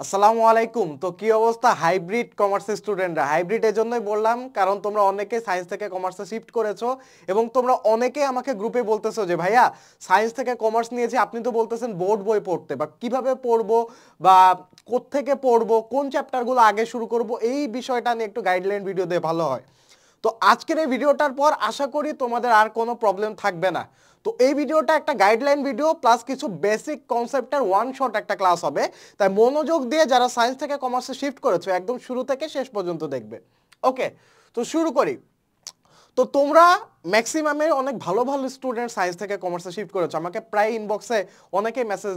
আসসালামু আলাইকুম। তো কি অবস্থা হাইব্রিড কমার্সের স্টুডেন্টরা? হাইব্রিড এর জন্যই বললাম কারণ তোমরা অনেকে সায়েন্স থেকে কমার্সে শিফট করেছো এবং তোমরা অনেকে আমাকে গ্রুপে বলতেছো যে ভাইয়া সায়েন্স থেকে কমার্স নিয়েছি, আপনি তো বলতেছেন বোর্ড বই পড়তে, বা কিভাবে পড়বো বা কোত্থেকে পড়বো, কোন চ্যাপ্টারগুলো আগে শুরু করব, এই বিষয়টা নিয়ে একটু গাইডলাইন ভিডিও দিয়ে ভালো হয়। তো আজকের এই ভিডিওটার পর আশা করি তোমাদের আর কোনো প্রবলেম থাকবে না। তো এই ভিডিওটা একটা গাইডলাইন ভিডিও প্লাস কিছু বেসিক কনসেপ্টের ওয়ান শট একটা ক্লাস হবে, তাই মনোযোগ দিয়ে যারা সায়েন্স থেকে কমার্সে শিফট করেছো একদম শুরু থেকে শেষ পর্যন্ত দেখবে। ওকে, তো শুরু করি। তো তোমরা ম্যাক্সিমামে অনেক ভালো ভালো স্টুডেন্ট সায়েন্স থেকে কমার্সে শিফট করেছো, আমাকে প্রায় ইনবক্সে অনেকেই মেসেজ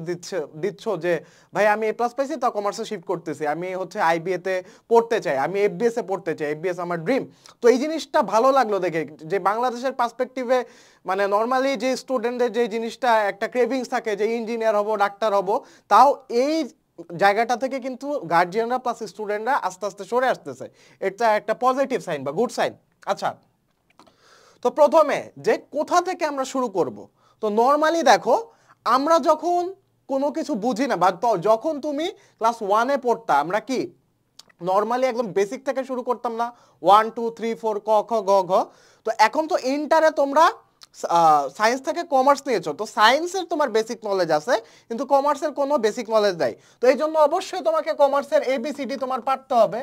দিচ্ছ যে ভাই আমি A+ পাইছি তা কমার্সে শিফট করতেছি, আমি হচ্ছে IBA তে পড়তে চাই, আমি FBS এ পড়তে চাই, FBS আমার ড্রিম। তো এই জিনিসটা ভালো লাগলো দেখে যে বাংলাদেশের পার্সপেক্টিভে মানে নর্মালি যে স্টুডেন্টদের যে জিনিসটা একটা ক্রেভিংস থাকে যে ইঞ্জিনিয়ার হব, ডাক্তার হব, তাও এই জায়গাটা থেকে কিন্তু গার্জিয়ানরা প্লাস স্টুডেন্টরা আস্তে আস্তে সরে আসতেছে। এটা একটা পজিটিভ সাইন বা গুড সাইন। আচ্ছা, তো প্রথমে যে কোথা থেকে আমরা শুরু করব, তো নর্মালি দেখো আমরা যখন কোনো কিছু বুঝি না বা যখন তুমি ক্লাস 1-এ পড়তা, আমরা কি নর্মালি একদম বেসিক থেকে শুরু করতাম না? 1 2 3 4 ক খ গ ঘ। তো এখন তো ইন্টারে তোমরা সায়েন্স থেকে কমার্স নিয়েছো, তো সায়েন্সের তোমার বেসিক নলেজ আছে কিন্তু কমার্সের কোনো বেসিক নলেজ নাই। তো এই জন্য অবশ্যই তোমাকে কমার্সের ABCD তোমার পারতে হবে।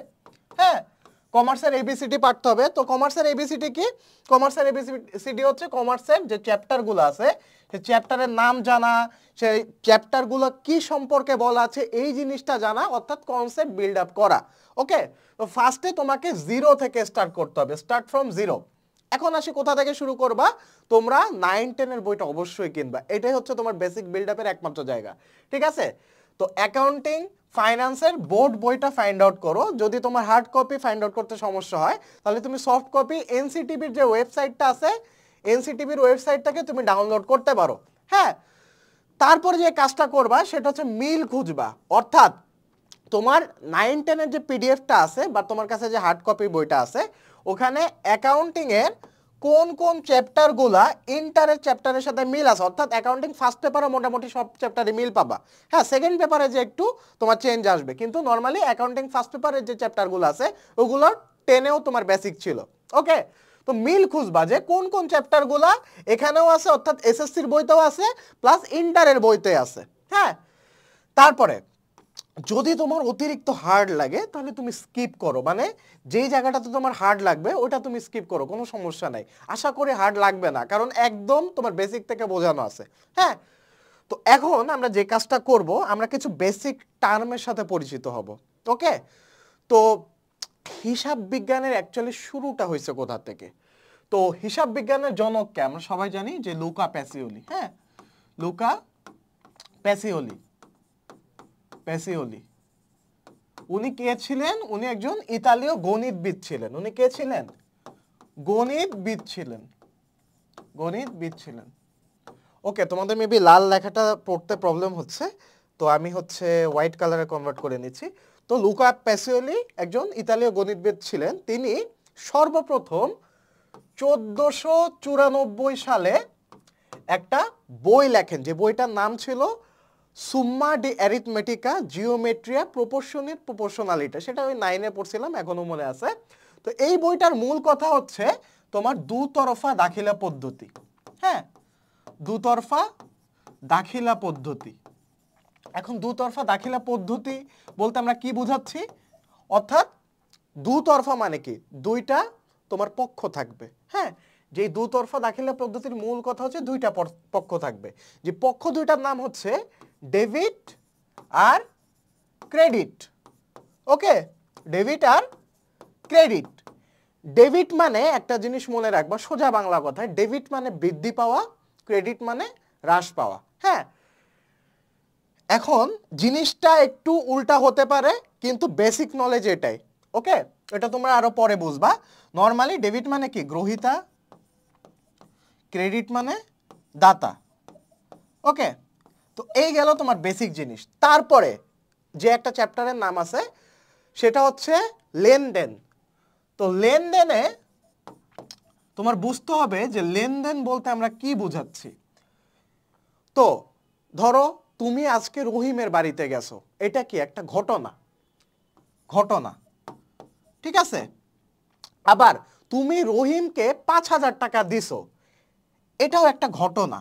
হ্যাঁ, কমার্সের ABCD পারতে হবে। তো কমার্সের ABCD কি? কমার্সের ABCD হচ্ছে কমার্সের যে চ্যাপ্টারগুলো আছে সেই চ্যাপ্টারের নাম জানা, সেই চ্যাপ্টারগুলো কি সম্পর্কে বলা আছে এই জিনিসটা জানা, অর্থাৎ কনসেপ্ট বিল্ড আপ করা। ওকে, তো ফার্স্টে তোমাকে জিরো থেকে স্টার্ট করতে হবে, স্টার্ট ফ্রম জিরো। এখন আসি কোথা থেকে শুরু করবা। তোমরা 9-10 এর বইটা অবশ্যই কিনবা, এটাই হচ্ছে তোমার বেসিক বিল্ড আপের একমাত্র জায়গা। ঠিক আছে, তো অ্যাকাউন্টিং ফাইন্যান্সের বোর্ড বইটা ফাইন্ড আউট করো। যদি তোমার হার্ড কপি ফাইন্ড আউট করতে সমস্যা হয় তাহলে তুমি সফট কপি এনসিটিভির যে ওয়েবসাইটটা আছে এনসিটিভির ওয়েবসাইট থেকে তুমি ডাউনলোড করতে পারো। হ্যাঁ, তারপরে যে কাজটা করবা সেটা হচ্ছে মিল খুঁজবা, অর্থাৎ তোমার 9-10-এর যে পিডিএফটা আছে বা তোমার কাছে যে হার্ড কপি বইটা আছে ওখানে অ্যাকাউন্টিংয়ের কোন কোন চ্যাপ্টারগুলা ইন্টারের চ্যাপ্টারের সাথে মিল আছে, অর্থাৎ অ্যাকাউন্টিং ফার্স্ট পেপারে মোটামুটি সব চ্যাপ্টারে মিল পাবা। হ্যাঁ, সেকেন্ড পেপারে যে একটু তোমার চেঞ্জ আসবে, কিন্তু নর্মালি অ্যাকাউন্টিং ফার্স্ট পেপারের যে চ্যাপ্টারগুলো আছে ওগুলো 10-এও তোমার বেসিক ছিল। ওকে, তো মিল খুঁজবা যে কোন কোন চ্যাপ্টারগুলা এখানেও আছে, অর্থাৎ এসএসসির বইতেও আছে প্লাস ইন্টারের বইতে আছে। হ্যাঁ, তারপরে যদি তোমার অতিরিক্ত হার্ড লাগে তাহলে তুমি স্কিপ করো, মানে যেই জায়গাটাতে তোমার হার্ড লাগবে ওটা তুমি স্কিপ করো, কোনো সমস্যা নাই। আশা করি হার্ড লাগবে না, কারণ একদম তোমার বেসিক থেকে বোঝানো আছে। হ্যাঁ, তো এখন আমরা যে কাজটা করব, আমরা কিছু বেসিক টার্মের সাথে পরিচিত হব। ওকে, তো হিসাব বিজ্ঞানের অ্যাকচুয়ালি শুরুটা হয়েছে কোথা থেকে? তো হিসাব বিজ্ঞানের জনককে আমরা সবাই জানি যে লুকা প্যাসিওলি। হ্যাঁ, লুকা প্যাসিওলি। প্যাসিওলি উনি কে ছিলেন? উনি একজন ইতালীয় গণিতবিদ ছিলেন। উনি কে ছিলেন? গণিতবিদ ছিলেন। গণিতবিদ ছিলেন। ওকে, তোমাদের মেবি লাল লেখাটা পড়তে প্রবলেম হচ্ছে, তো আমি হচ্ছে হোয়াইট কালারে কনভার্ট করে নিচ্ছি। তো লুকা প্যাসিওলি একজন ইতালীয় গণিতবিদ ছিলেন। তিনি সর্বপ্রথম 1494 সালে একটা বই লেখেন, যে বইটার নাম ছিল সুম্মা ডি অ্যারিথমেটিকা জিওমেট্রিয়া প্রপোর্শনের প্রপোর্শনালিটি। সেটা আমি 9-এ পড়ছিলাম, এখনো মনে আছে। তো এই বইটার মূল কথা হচ্ছে তোমার দুতরফা দাখিলা পদ্ধতি। হ্যাঁ, দুতরফা দাখিলা পদ্ধতি। এখন দুতরফা দাখিলা পদ্ধতি বলতে আমরা কি বুঝাচ্ছি? অর্থাৎ দুতরফা মানে কি? দুইটা তোমার পক্ষ থাকবে। হ্যাঁ, যে দুতরফা দাখিলা পদ্ধতির মূল কথা হচ্ছে দুইটা পক্ষ থাকবে, যে পক্ষ দুইটার নাম হচ্ছে ডেবিট আর ক্রেডিট। ওকে, ডেবিট আর ক্রেডিট। ডেবিট মানে একটা জিনিস মনে রাখবা, সোজা বাংলা কথায় ডেবিট মানে বৃদ্ধি পাওয়া, ক্রেডিট মানে হ্রাস পাওয়া। হ্যাঁ, এখন জিনিসটা একটু উল্টা হতে পারে কিন্তু বেসিক নলেজ এটাই। ওকে, এটা তোমরা আরো পরে বুঝবা। নর্মালি ডেবিট মানে কি? গ্রহীতা, ক্রেডিট মানে দাতা। ওকে, তো এই গেল তোমার বেসিক জিনিস। তারপরে যে একটা চ্যাপ্টারের নাম আছে সেটা হচ্ছে লেনদেন। তো লেনদেনে তোমার বুঝতে হবে যে লেনদেন বলতে আমরা কি বুঝাচ্ছি। তো ধরো তুমি আজকে রহিমের বাড়িতে গেছো, এটা কি একটা ঘটনা, ঘটনা, ঠিক আছে। আবার তুমি রহিমকে 5,000 টাকা দিছো, এটাও একটা ঘটনা।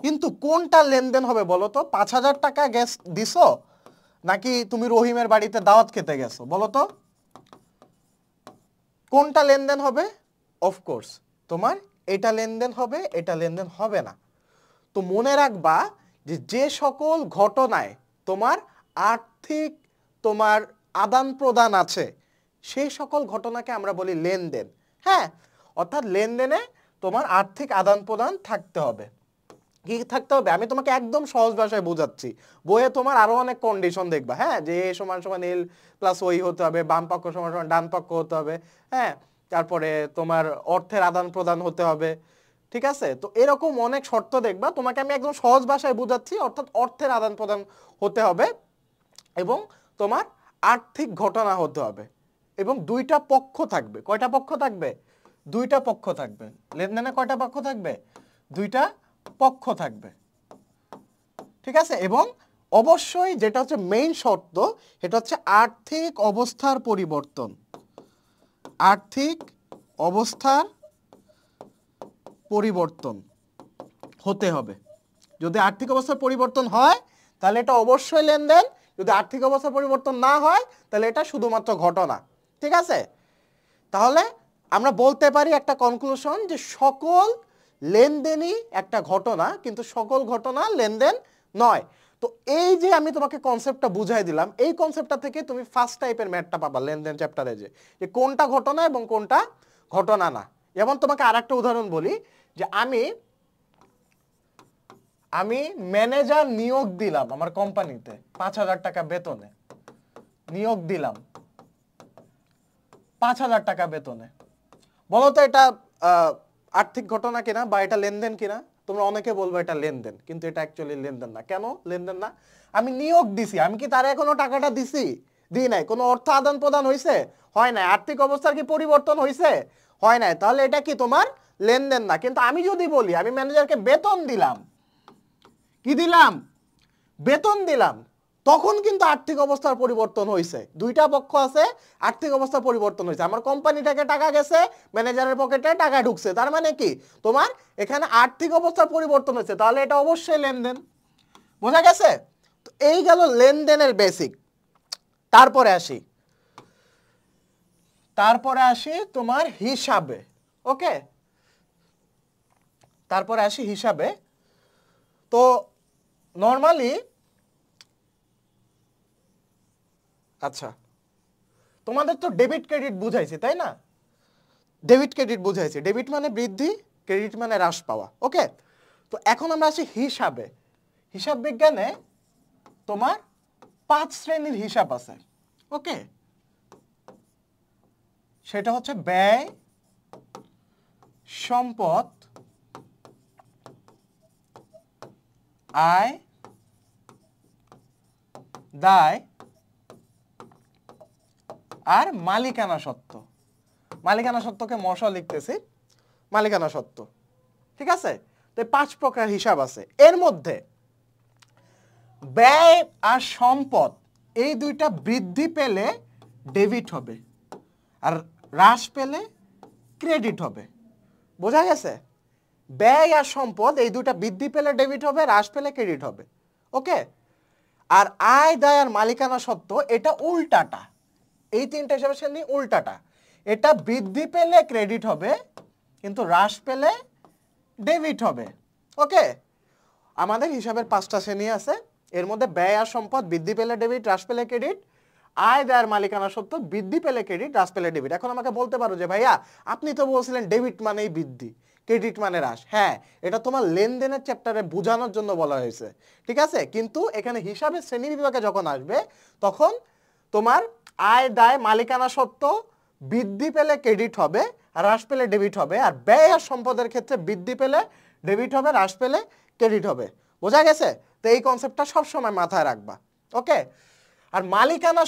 কিন্তু কোনটা লেনদেন হবে বলো তো? 5,000 টাকা গ্যাস দিছো নাকি তুমি রহিমের বাড়িতে দাওয়াত খেতে গেছো, বলো তো কোনটা লেনদেন হবে? অফকোর্স তোমার এটা লেনদেন হবে, এটা লেনদেন হবে না। তো মনে রাখবা যে যে সকল ঘটনায় তোমার আর্থিক তোমার আদান প্রদান আছে সেই সকল ঘটনাকে আমরা বলি লেনদেন। হ্যাঁ, অর্থাৎ লেনদেনে তোমার আর্থিক আদান প্রদান থাকতে হবে। কি থাকতে হবে? আমি তোমাকে একদম সহজ ভাষায় বোঝাচ্ছি। বইয়ে তোমার আরো অনেক কন্ডিশন দেখবা, হ্যাঁ, যে এ সমান সমান এল প্লাস ওই হতে হবে, বাম পক্ষ সমান সমান ডান পক্ষ হতে হবে, হ্যাঁ, তারপরে তোমার অর্থের আদান প্রদান হতে হবে, ঠিক আছে। তো এরকম অনেক শর্ত দেখবা, তোমাকে আমি একদম সহজ ভাষায় বোঝাচ্ছি। অর্থাৎ অর্থের আদান প্রদান হতে হবে এবং তোমার আর্থিক ঘটনা হতে হবে এবং দুইটা পক্ষ থাকবে। কয়টা পক্ষ থাকবে? দুইটা পক্ষ থাকবে। লেনদেনে কয়টা পক্ষ থাকবে? দুইটা পক্ষ থাকবে, ঠিক আছে। এবং অবশ্যই যেটা হচ্ছে মেইন শর্ত, এটা হচ্ছে আর্থিক অবস্থার পরিবর্তন। আর্থিক অবস্থার পরিবর্তন হতে হবে। যদি আর্থিক অবস্থার পরিবর্তন হয় তাহলে এটা অবশ্যই লেনদেন, যদি আর্থিক অবস্থার পরিবর্তন না হয় তাহলে এটা শুধুমাত্র ঘটনা, ঠিক আছে। তাহলে আমরা বলতে পারি একটা কনক্লুশন যে সকল লেনদেনই একটা ঘটনা, কিন্তু সকল ঘটনা লেনদেন নয়। তো এই যে আমি তোমাকে কনসেপ্টটা বুঝাই দিলাম, এই কনসেপ্টটা থেকে তুমি ফার্স্ট টাইপের ম্যাথটা পাবা লেনদেন চ্যাপ্টারে, যে কোনটা ঘটনা এবং কোনটা ঘটনা না। যেমন তোমাকে আরেকটা উদাহরণ বলি, যে আমি ম্যানেজার নিয়োগ দিলাম আমার কোম্পানিতে 5,000 টাকা বেতনে, নিয়োগ দিলাম 5,000 টাকা বেতনে। বলো তো এটা আর্থিক ঘটনা কিনা বা এটা লেনদেন কিনা? তোমরা অনেকে বলবো এটা লেনদেন, কিন্তু এটা অ্যাকচুয়ালি লেনদেন না। কেন লেনদেন না? আমি নিয়োগ দিছি, আমি কি তার এখনো টাকাটা দিছি? দিই নাই। কোনো অর্থ আদান প্রদান হয়েছে? হয় নাই। আর্থিক অবস্থার কি পরিবর্তন হয়েছে? হয় নাই। তাহলে এটা কি তোমার লেনদেন না। কিন্তু আমি যদি বলি আমি ম্যানেজারকে বেতন দিলাম, কি দিলাম? বেতন দিলাম, তখন কিন্তু আর্থিক অবস্থার পরিবর্তন হয়েছে। দুইটা পক্ষ আছে, আর্থিক অবস্থার পরিবর্তন হয়েছে। আমার কোম্পানি থেকে টাকা গেছে, ম্যানেজারের পকেটে টাকা ঢুকছে, তার মানে কি তোমার এখানে আর্থিক অবস্থার পরিবর্তন হয়েছে, তাহলে এটা অবশ্যই লেনদেন। বোঝা গেছে? তো এই গেল লেনদেনের বেসিক। তারপরে আসি তোমার হিসাবে। ওকে, তারপরে আসি হিসাবে। তো নর্মালি আচ্ছা, তোমাদের তো ডেবিট ক্রেডিট বুঝাইছি, তাই না? Debit credit বুঝাইছি। ডেবিট মানে বৃদ্ধি, ক্রেডিট মানে হ্রাস পাওয়া। ওকে, তো এখন আমরা আসি হিসাবে। হিসাব বিজ্ঞানে তোমার 5 শ্রেণীর হিসাব আছে। ওকে, সেটা হচ্ছে ব্যয়, সম্পদ, আয়, দায় আর মালিকানা সত্ত্ব। মালিকানা সত্ত্বকে মশা লিখতেছি, মালিকানা সত্ত্ব, ঠিক আছে। তো 5 প্রকার হিসাব আছে। এর মধ্যে ব্যয় আর সম্পদ এই দুইটা বৃদ্ধি পেলে ডেবিট হবে আর হ্রাস পেলে ক্রেডিট হবে। বোঝা গেছে? ব্যয় আর সম্পদ এই দুইটা বৃদ্ধি পেলে ডেবিট হবে, হ্রাস পেলে ক্রেডিট হবে। ওকে, আর আয়, দায় আর মালিকানা সত্ত্ব এটা উল্টাটা। এই তিনটা হিসাবের শ্রেণী উল্টাটা। এটা বৃদ্ধি পেলে ক্রেডিট হবে, কিন্তু হ্রাস পেলে ডেবিট হবে। ওকে, আমাদের হিসাবের 5টা শ্রেণী আছে। এর মধ্যে ব্যয় আর সম্পদ বৃদ্ধি পেলে ডেবিট, হ্রাস পেলে ক্রেডিট। আয়, দায় আর মালিকানা সত্ত্ব বৃদ্ধি পেলে ক্রেডিট, হ্রাস পেলে ডেবিট। এখন আমাকে বলতে পারো যে ভাইয়া আপনি তো বলছিলেন ডেবিট মানেই বৃদ্ধি, ক্রেডিট মানে হ্রাস। হ্যাঁ, এটা তোমার লেনদেনের চ্যাপ্টারে বোঝানোর জন্য বলা হয়েছে, ঠিক আছে। কিন্তু এখানে হিসাবের শ্রেণী বিভাগে যখন আসবে তখন তোমার আয়, দায়, মালিকানা সত্ত্ব বৃদ্ধি পেলে ক্রেডিট হবে আর হ্রাস পেলে ডেবিট হবে। আর ব্যয় আর সম্পদের ক্ষেত্রে বৃদ্ধি পেলে ডেবিট হবে, হ্রাস পেলে ক্রেডিট হবে। বোঝা গেছে? তো এই কনসেপ্টটা সবসময় মাথায় রাখবা। ওকে, আর মালিকানা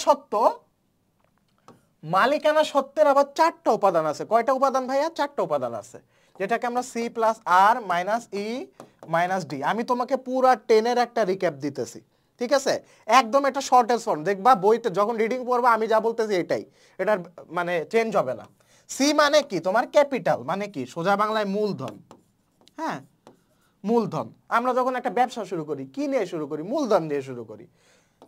সত্ত্বের আবার 4টা উপাদান আছে। কয়টা উপাদান ভাইয়া? 4টা উপাদান আছে, যেটাকে আমরা C+R - E মাইনাস ডি। আমি তোমাকে পুরা 10 এর একটা রিক্যাপ দিতেছি, ঠিক আছে? একদম এটা শর্টেস্ট ফর্ম, দেখবা বইতে যখন রিডিং পড়বা আমি যা বলতেছি এটাই, এটার মানে চেঞ্জ হবে না। সি মানে কি তোমার ক্যাপিটাল, মানে কি সোজা বাংলায় মূলধন। হ্যাঁ, মূলধন। আমরা যখন একটা ব্যবসা শুরু করি কি নিয়ে শুরু করি? মূলধন দিয়ে শুরু করি।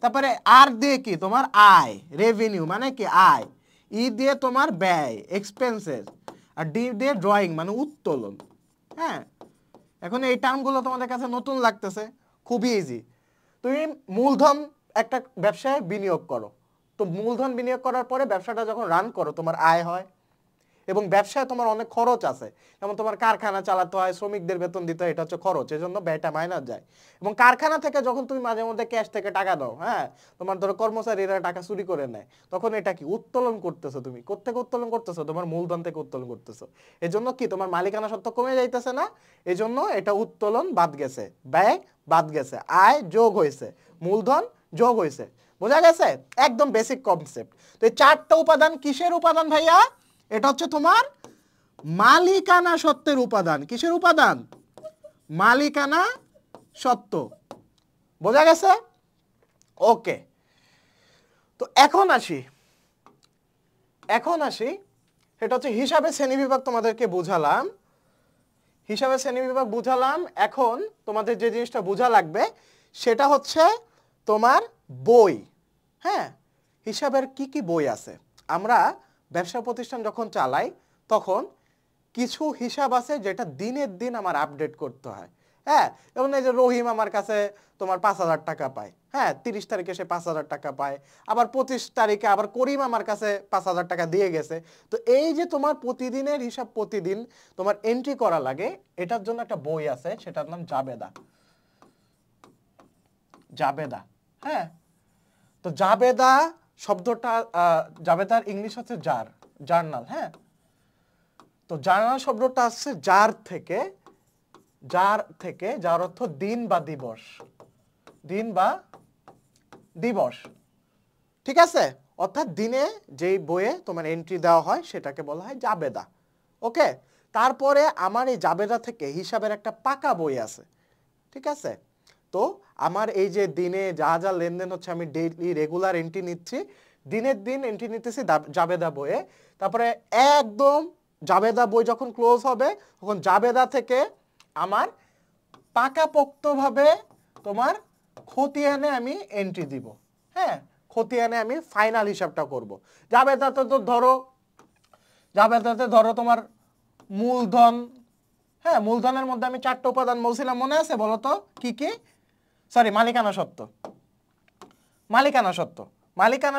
তারপরে আর দিয়ে কি তোমার আয়, রেভিনিউ মানে কি আয়। ই দিয়ে তোমার ব্যয়, এক্সপেন্সেস। আর ডি দিয়ে ড্রয়িং মানে উত্তোলন। হ্যাঁ, এখন এই টার্মগুলো তোমাদের কাছে নতুন লাগতেছে, খুবই ইজি। তুমি মূলধন একটা ব্যবসায় বিনিয়োগ করো, তো মূলধন বিনিয়োগ করার পরে ব্যবসাটা যখন রান করো তোমার আয় হয়, এবং ব্যবসায় তোমার অনেক খরচ আছে, যেমন তোমার কারখানা চালাতে হয়, শ্রমিকদের বেতন দিতে হয়, এটা হচ্ছে খরচ, এজন্য ব্যয়টা মাইনাস যায়। এবং কারখানা থেকে যখন তুমি মাঝে মধ্যে ক্যাশ থেকে টাকা দাও, হ্যাঁ, তোমার ধরো কর্মচারীরা টাকা চুরি করে নেয়, তখন এটা কি উত্তোলন করতেছো তুমি। কোত্থেকে উত্তোলন করতেছো? তোমার মূলধন থেকে উত্তোলন করতেছো। এজন্য কি তোমার মালিকানা সত্ত্ব কমে যাইতেছে না, এজন্য এটা উত্তোলন বাদ গেছে, ব্যয় বাদ গেছে, আয় যোগ হয়েছে, মূলধন যোগ হয়েছে। বোঝা গেছে? একদম বেসিক কনসেপ্ট। তো এই চারটা উপাদান কিসের উপাদান ভাইয়া? এটা হচ্ছে তোমার মালিকানা সত্ত্বের উপাদান। কিসের উপাদান? মালিকানা সত্ত্ব। বোঝা গেছে? ওকে, তো এখন আসি এটা হচ্ছে হিসাবে শ্রেণীবিভাগ তোমাদেরকে বুঝালাম, হিসাবে শ্রেণীবিভাগ বুঝালাম। এখন তোমাদের যে জিনিসটা বোঝা লাগবে সেটা হচ্ছে তোমার বই। হ্যাঁ, হিসাবের কি কি বই আছে? আমরা ব্যবসা প্রতিষ্ঠান যখন চালাই তখন কিছু হিসাব আছে যেটা দিনের দিন আমার আপডেট করতে হয়। হ্যাঁ, যেমন এই যে রহিম আমার কাছে তোমার 5,000 টাকা পায়, হ্যাঁ, 30 তারিখে সে 5,000 টাকা পায়, আবার 25 তারিখে আবার করিম আমার কাছে 5,000 টাকা দিয়ে গেছে। তো এই যে তোমার প্রতিদিনের হিসাব প্রতিদিন তোমার এন্ট্রি করা লাগে, এটার জন্য একটা বই আছে, সেটার নাম জাবেদা। জাবেদা, হ্যাঁ। তো জাবেদা শব্দটা, জাবেদার ইংলিশ হচ্ছে জার্নাল। হ্যাঁ, তো জার্নাল শব্দটা আসছে যার থেকে, যার অর্থ দিন বা দিবস, দিন বা দিবস, ঠিক আছে? অর্থাৎ দিনে যেই বইয়ে তোমার এন্ট্রি দেওয়া হয় সেটাকে বলা হয় জাবেদা। ওকে, তারপরে আমার এই জাবেদা থেকে হিসাবের একটা পাকা বই আছে, ঠিক আছে? তো আমার এই যে দিনে যা যা লেনদেন হচ্ছে আমি ডেইলি রেগুলার এন্ট্রি নিচ্ছি, দিনের দিন এন্ট্রি নিতেছি জাবেদা বইয়ে। তারপরে একদম জাবেদা বই যখন ক্লোজ হবে তখন জাবেদা থেকে আমার পাকাপোক্তভাবে তোমার খতিয়ানে আমি এন্ট্রি দিব। হ্যাঁ, খতিয়ানে আমি ফাইনাল হিসাবটা করব। জাবেদাতে তো ধরো তোমার মূলধন, হ্যাঁ, মূলধনের মধ্যে আমি 4টা উপাদান বলছিলাম, মনে আছে? বলো তো কি কি? সরি, মালিকানা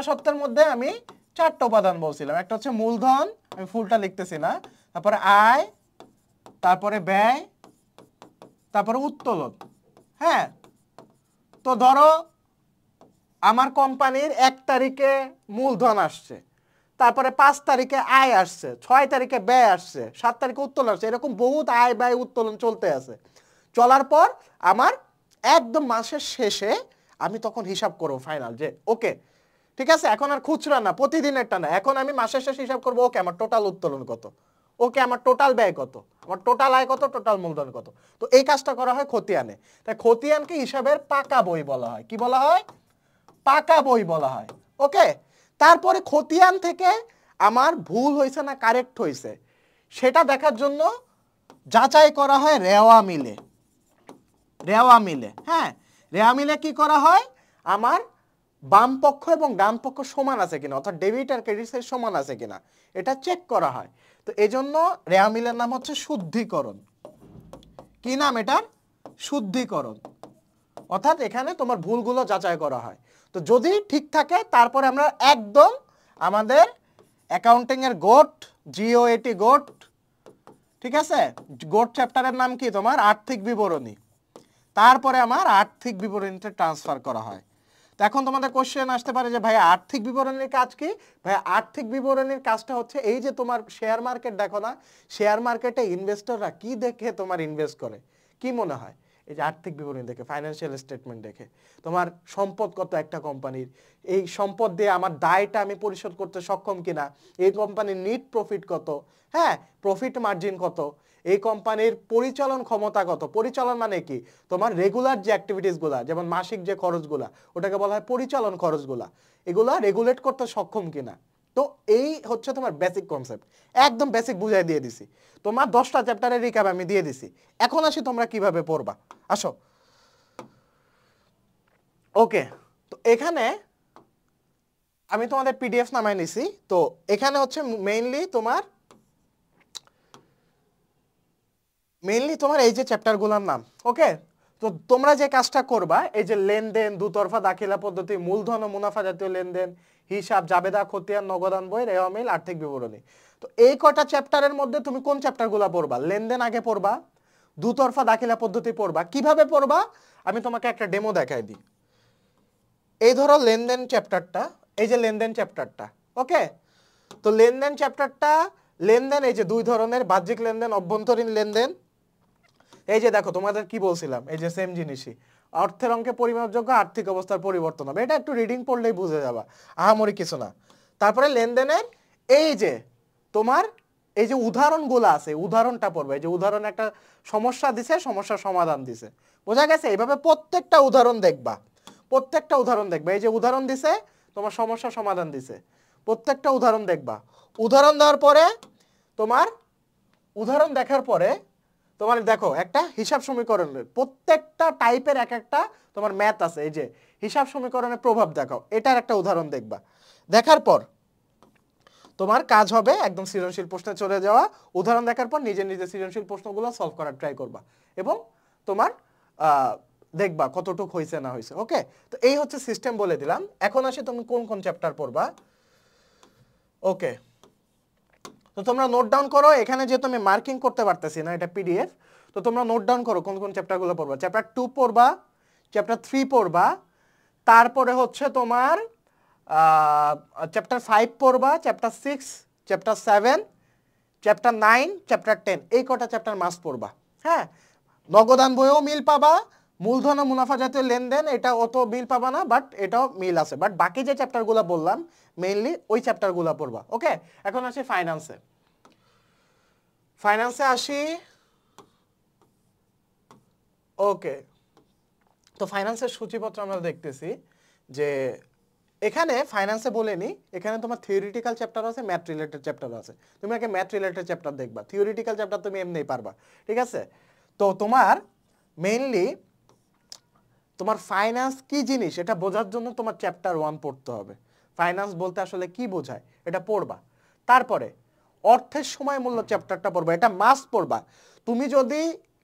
সত্ত্বের মধ্যে আমি 4টা উপাদান বলছিলাম। একটা হচ্ছে মূলধন, আমি ফুলটা লিখতেছি না, তারপরে আয়, তারপরে ব্যয়, তারপরে উত্তোলন। হ্যাঁ, তো ধরো আমার কোম্পানির 1 তারিখে মূলধন আসছে, তারপরে 5 তারিখে আয় আসছে, 6 তারিখে ব্যয় আসছে, 7 তারিখে উত্তোলন আসছে, এরকম বহুত আয় ব্যয় উত্তোলন চলতে আছে। চলার পর আমার একদম মাসের শেষে আমি তখন হিসাব করব ফাইনাল, যে ওকে ঠিক আছে, এখন আর খুচরা না, প্রতিদিনেরটা না, এখন আমি মাসের শেষে হিসাব করব, ওকে আমার টোটাল উত্তোলন কত, ওকে আমার টোটাল ব্যয় কত, আমার টোটাল আয় কত, টোটাল মূলধন কত। তো এই কাজটা করা হয় খতিয়ানে। তাই খতিয়ানকে হিসাবের পাকা বই বলা হয়। কি বলা হয়? পাকা বই বলা হয়। ওকে, তারপরে খতিয়ান থেকে আমার ভুল হয়েছে না কারেক্ট হয়েছে সেটা দেখার জন্য যাচাই করা হয় রেওয়া মিলে। হ্যাঁ, রেওয়া মিলে কি করা হয়? আমার বাম পক্ষ এবং ডান পক্ষ সমান আছে কিনা, অর্থাৎ ডেবিট আর ক্রেডিট সাইড সমান আছে কিনা, এটা চেক করা হয়। তো এই জন্য রেওয়া মিলের নাম হচ্ছে শুদ্ধিকরণ। কি নাম এটার? শুদ্ধিকরণ। অর্থাৎ এখানে তোমার ভুলগুলো যাচাই করা হয়। তো যদি ঠিক থাকে তারপরে আমরা একদম আমাদের অ্যাকাউন্টিং এর গোট, GOAT গোট, ঠিক আছে, গোট চ্যাপ্টারের নাম কি তোমার? আর্থিক বিবরণী। তারপরে আমার আর্থিক বিবরণীতে ট্রান্সফার করা হয়। তো এখন তোমাদের কোশ্চেন আসতে পারে যে ভাই আর্থিক বিবরণীর কাজ কি? ভাই আর্থিক বিবরণীর কাজটা হচ্ছে এই যে তোমার শেয়ার মার্কেট দেখো না, শেয়ার মার্কেটে ইনভেস্টররা কি দেখে তোমার ইনভেস্ট করে? কি মনে হয়? এই যে আর্থিক বিবরণী দেখে, ফাইন্যান্সিয়াল স্টেটমেন্ট দেখে, তোমার সম্পদ কত একটা কোম্পানির, এই সম্পদ দিয়ে আমার দায়টা আমি পরিশোধ করতে সক্ষম কিনা, এই কোম্পানির নিট প্রফিট কত, হ্যাঁ, প্রফিট মার্জিন কত, এই কোম্পানির পরিচালন ক্ষমতা কত। পরিচালন মানে কি, তোমার রেগুলার যে অ্যাক্টিভিটিসগুলা, যেমন মাসিক যে খরচগুলা, ওটাকে বলা হয় পরিচালন খরচগুলা, এগুলা রেগুলেট করতে সক্ষম কিনা। তো এই হচ্ছে তোমার বেসিক কনসেপ্ট, একদম বেসিক বুঝাই দিয়ে দিছি। তোমার 10টা চ্যাপ্টারের রিক্যাপ আমি দিয়ে দিছি। এখন আসি তোমরা কিভাবে পড়বা, আসো। ওকে, তো এখানে আমি তোমাদের পিডিএফ নামাই নিছি। তো এখানে হচ্ছে মেইনলি তোমার এই যে চ্যাপ্টারগুলোর নাম। ওকে, তো তোমরা যে কাজটা করবা, এই যে লেনদেন, দুতরফা দাখিলা পদ্ধতি, মূলধন ও মুনাফা জাতীয় লেনদেন, হিসাব, জাবেদা, খতিয়ান, নগদান বই, রেওয়া মিল, আর্থিক বিবরণী। তো এই কয়টা চ্যাপ্টারের মধ্যে তুমি কোন চ্যাপ্টারগুলো পড়বা? লেনদেন আগে পড়বা, দুতরফা দাখিলা পদ্ধতি পড়বা। কিভাবে পড়বা আমি তোমাকে একটা ডেমো দেখাই দিই। এই ধরো লেনদেন চ্যাপ্টারটা, এই যে লেনদেন চ্যাপ্টারটা। ওকে, তো লেনদেন চ্যাপ্টারটা, লেনদেন এই যে দুই ধরনের, বাহ্যিক লেনদেন, অভ্যন্তরীণ লেনদেন। এই যে দেখো তোমাদের কি বলছিলাম, এই যে সেম জিনিসই, অর্থের অঙ্কে পরিমাপযোগ্য আর্থিক অবস্থার পরিবর্তন হবে। এটা একটু রিডিং পড়লেই বুঝে যাবা, আহামরি কিছু না। তারপরে লেনদেনের এই যে তোমার এই যে উদাহরণগুলো আছে, উদাহরণটা পড়বে। এই যে উদাহরণ একটা সমস্যা দিছে, সমস্যার সমাধান দিছে, বোঝা গেছে? এইভাবে প্রত্যেকটা উদাহরণ দেখবা, প্রত্যেকটা উদাহরণ দেখবা। এই যে উদাহরণ দিছে, তোমার সমস্যা সমাধান দিছে, প্রত্যেকটা উদাহরণ দেখবা। উদাহরণ দেওয়ার পরে তোমার, উদাহরণ দেখার পরে তোমার দেখো একটা হিসাব সমীকরণের প্রত্যেকটা টাইপের এক একটা তোমার ম্যাথ আছে। এই যে হিসাব সমীকরণের প্রভাব দেখাও, এটার একটা উদাহরণ দেখবা। দেখার পর তোমার কাজ হবে একদম সৃজনশীল প্রশ্নে চলে যাওয়া। উদাহরণ দেখার পর নিজে নিজে সৃজনশীল প্রশ্নগুলো সলভ করার ট্রাই করবা এবং তোমার দেখবা কতটুকু হয়েছে না হয়েছে। ওকে, তো এই হচ্ছে সিস্টেম বলে দিলাম। এখন আসি তুমি কোন কোন চ্যাপ্টার পড়বা। ওকে, তো তোমরা নোট ডাউন করো। এখানে যেহেতু আমি মার্কিং করতে পারতেছি না, এটা পিডিএফ, তো তোমরা নোট ডাউন করো কোন কোন চ্যাপ্টারগুলো পড়বা। চ্যাপ্টার 2 পড়বা, চ্যাপ্টার 3 পড়বা, তারপরে হচ্ছে তোমার চ্যাপ্টার 5 পড়বা, চ্যাপ্টার 6, চ্যাপ্টার 7, চ্যাপ্টার 9, চ্যাপ্টার 10, এই কটা চ্যাপ্টার মাস্ট পড়বা। হ্যাঁ, নগদান বইও মিল পাবা, মূলধন ও মুনাফা জাতীয় লেনদেন এটা অত মিল পাবা না, বাট এটাও মিল আছে। বাট বাকি যে চ্যাপ্টারগুলো বললাম মেইনলি ওই চ্যাপ্টারগুলো পড়বা। ওকে, এখন আসি ফাইন্যান্সে। ফাইন্যান্সে আসি। ওকে, তো ফাইন্যান্সের সূচিপত্র আমরা দেখতেছি যে এখানে ফাইন্যান্সে বলেনি, এখানে তোমার থিওরিটিক্যাল চ্যাপ্টার আছে, ম্যাথ রিলেটেড চ্যাপ্টার আছে। তুমি আগে ম্যাথ রিলেটেড চ্যাপ্টার দেখবা, থিওরিটিক্যাল চ্যাপ্টার তুমি এমনিই পারবা। ঠিক আছে, তো তোমার মেইনলি তোমার ফাইন্যান্স কি জিনিস এটা বোঝার জন্য তোমার চ্যাপ্টার 1 পড়তে হবে। ফাইন্যান্স বলতে আসলে কি বোঝায় এটা পড়বা। তারপরে অর্থের সময় মূল্য চ্যাপ্টারটা পড়বা, এটা মাস্ট পড়বা। তুমি যদি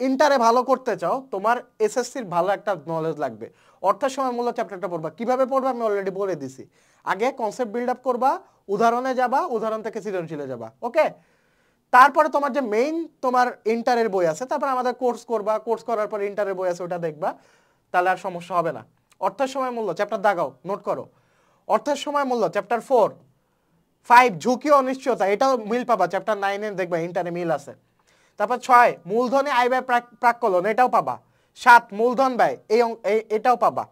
ইন্টারে ভালো করতে চাও, তোমার এসএসসির ভালো একটা নলেজ লাগবে, অর্থের সময় মূল্য চ্যাপ্টারটা পড়বা। কিভাবে পড়বা আমি অলরেডি বলে দিছি। আগে কনসেপ্ট বিল্ড আপ করবা, উদাহরণে যাবা, উদাহরণ থেকে সৃজনশীলে যাবা। ওকে, তারপরে তোমার যে মেইন তোমার ইন্টারের বই আছে, তারপর আমাদের কোর্স করবা, কোর্স করার পর ইন্টারের বই আছে ওটা দেখবা, তাহলে আর সমস্যা হবে না। অর্থের সময় মূল্য চ্যাপ্টার দাগাও, নোট করো। অর্থের সময় মূল্য চ্যাপ্টার 4, 5 ঝুঁকি ও অনিশ্চয়তা, এটাও মিল পাবা, চ্যাপ্টার 9 এর দেখবা ইন্টারে মিল আছে। তারপর 6 মূলধনে আয় ব্যয় প্রাক্কলন, এটাও পাবা। 7 মূলধন ব্যয়, এটাও পাবা।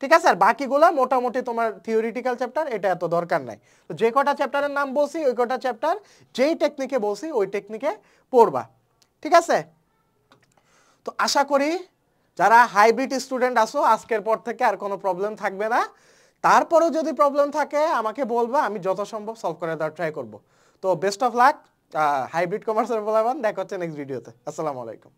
ঠিক আছে, আর বাকিগুলো মোটামুটি তোমার থিওরিটিক্যাল চ্যাপ্টার, এটা এত দরকার নাই। তো যে কটা চ্যাপ্টারের নাম বলছি ওই কটা চ্যাপ্টার যেই টেকনিকে বলছি ওই টেকনিকে পড়বা। ঠিক আছে, তো আশা করি যারা হাইব্রিড স্টুডেন্ট আসো আজকের পর থেকে আর কোনো প্রবলেম থাকবে না। তারপরেও যদি প্রবলেম থাকে আমাকে বলবা, আমি যথাসম্ভব সলভ করে দেওয়ার ট্রাই করব। তো বেস্ট অফ লাক হাইব্রিড কমার্সের বলাবান, দেখা হচ্ছে নেক্সট ভিডিওতে। আসসালামু আলাইকুম।